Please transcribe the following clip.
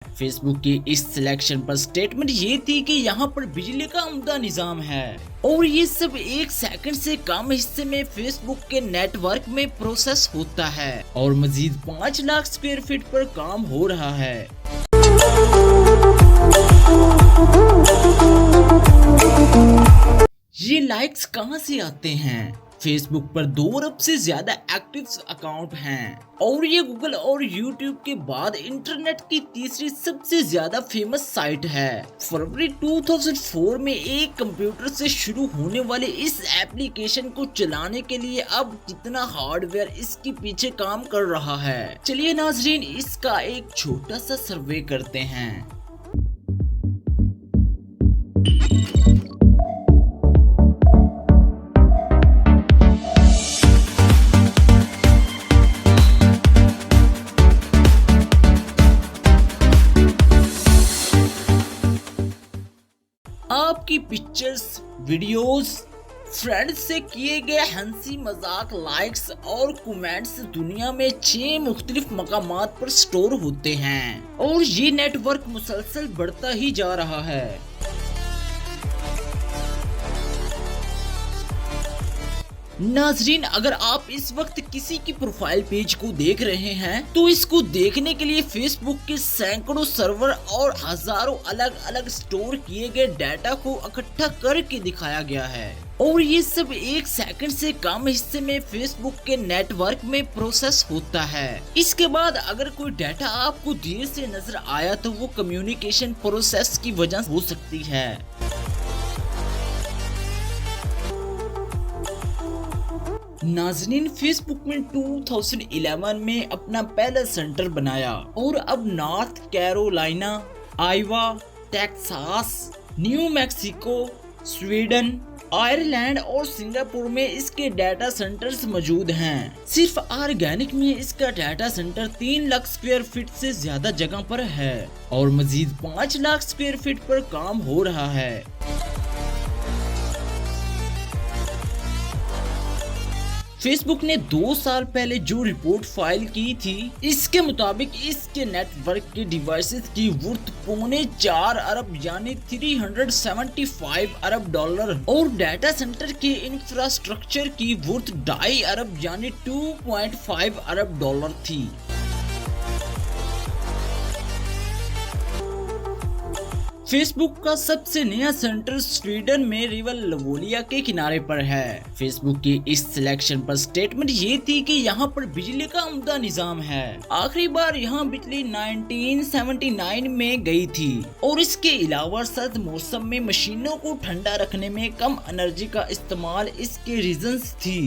Face book की इस selection पर स्टेटमेंट ये थी कि यहाँ पर बिजली का उम्दा निजाम है और ये सब 1 सेकंड से कम हिस्से में फेसबुक के नेटवर्क में प्रोसेस होता है और मजीद 5 लाख स्क्वायर फीट पर काम हो रहा है। ये लाइक्स कहां से आते हैं? फेसबुक पर 2 अरब से ज्यादा एक्टिव अकाउंट हैं और ये गूगल और यूट्यूब के बाद इंटरनेट की तीसरी सबसे ज्यादा फेमस साइट है। फरवरी 2004 में एक कंप्यूटर से शुरू होने वाले इस एप्लीकेशन को चलाने के लिए अब कितना हार्डवेयर इसके पीछे काम कर रहा है, चलिए नाजरीन इसका एक छोटा सा सर्वे करते हैं। आपकी पिक्चर्स, वीडियोस, फ्रेंड्स से किए गए हंसी मजाक, लाइक्स और कमेंट्स दुनिया में 6 मुख्तलिफ मकामात पर स्टोर होते हैं और ये नेटवर्क मुसलसल बढ़ता ही जा रहा है। नाजरीन अगर आप इस वक्त किसी की प्रोफाइल पेज को देख रहे हैं तो इसको देखने के लिए फेसबुक के सैकड़ों सर्वर और हजारों अलग अलग स्टोर किए गए डाटा को इकट्ठा करके दिखाया गया है और ये सब 1 सेकंड से कम हिस्से में फेसबुक के नेटवर्क में प्रोसेस होता है। इसके बाद अगर कोई डाटा आपको देर से नजर आया तो वो कम्युनिकेशन प्रोसेस की वजह हो सकती है। नाज़रीन फेसबुक में 2011 में अपना पहला सेंटर बनाया और अब north Carolina, Aiwa, Texas, new Mexico, Sweden, Ireland और सिंगापुर में इसके डाटा सेंटर्स मौजूद हैं। सिर्फ ऑर्गेनिक में इसका data centre 3 lakh square feet से ज्यादा जगह पर है और मजीद 5 लाख स्क्वायर फीट पर काम हो रहा है। फेसबुक ने 2 साल पहले जो रिपोर्ट फाइल की थी इसके मुताबिक इसके नेटवर्क के डिवाइसेस की वर्थ $4.25 अरब यानी $375 अरब और डाटा सेंटर के इंफ्रास्ट्रक्चर की वर्थ $2.5 अरब यानी $2.5 अरब थी। फेसबुक का सबसे नया सेंटर स्वीडन में रिवर लवोलिया के किनारे पर है। फेसबुक की इस सिलेक्शन पर स्टेटमेंट ये थी कि यहाँ पर बिजली का उम्दा निजाम है। आखिरी बार यहाँ बिजली 1979 में गई थी और इसके अलावा सर्द मौसम में मशीनों को ठंडा रखने में कम एनर्जी का इस्तेमाल इसके रीजंस थी।